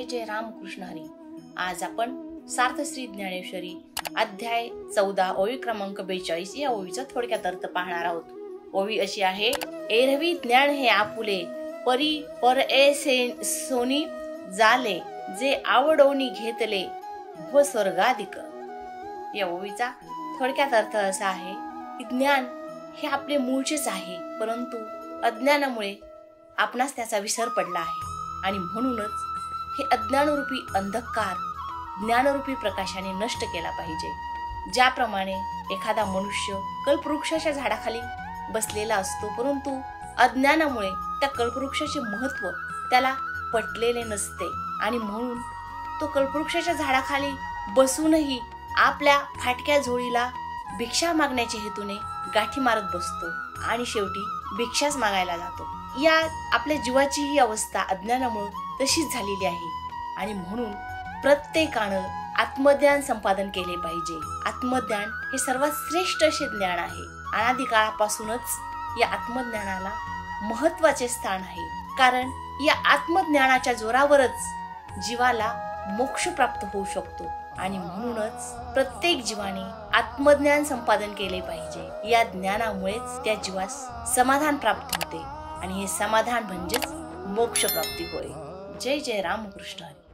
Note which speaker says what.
Speaker 1: जय रामकृष्ण हरी। आज आपण सार्थश्री ज्ञानेश्वरी अध्याय 14 ओवी क्रमांक 42 या ओवीचा थोडक्यात अर्थ पाहणार आहोत। ओवी अशी आहे, एरवी ज्ञान हे आपुले परी पर सोनी जाले, जे आवडोनी घेतले व स्वर्गाधिक। या ओवीचा थोडक्यात अर्थ असा आहे की ज्ञान हे आपले मूळचेच आहे, परंतु अज्ञानामुळे आपणास त्याचा विसर पडला आहे आणि म्हणूनच हे अज्ञानरूपी अंधकार ज्ञानरूपी प्रकाशाने नष्ट केला पाहिजे। ज्याप्रमाणे एखादा मनुष्य कल्पवृक्षाच्या झाडाखाली बसलेला असतो, परंतु अज्ञानामुळे त्या कल्पवृक्षाचे महत्त्व त्याला पटलेले नसते आणि म्हणून तो कल्पवृक्षाच्या झाडाखाली बसूनही आपल्या फाटक्या झोळीला भिक्षा मागण्याच्या हेतूने गाठी मारत बसतो आणि शेवटी भिक्षाच मागायला जातो। या आपल्या जीवाची ही अवस्था अज्ञानामुळे तशीच झालेली आहे आणि म्हणून प्रत्येकानं आत्मज्ञान संपादन केले पाहिजे। आत्मज्ञान हे सर्वात श्रेष्ठ असे ज्ञान आहे। अनादी काळापासूनच या आत्मज्ञानाला महत्त्वाचे स्थान आहे, कारण या आत्मज्ञानाच्या जोरावरच जीवाला मोक्ष प्राप्त होऊ शकतो आणि म्हणूनच प्रत्येक जीवाने आत्मज्ञान संपादन केले पाहिजे। या ज्ञानामुळेच त्या जीवास समाधान प्राप्त होते आणि हे समाधान म्हणजेच मोक्ष प्राप्ती होय। जय जय रामकृष्ण हरी।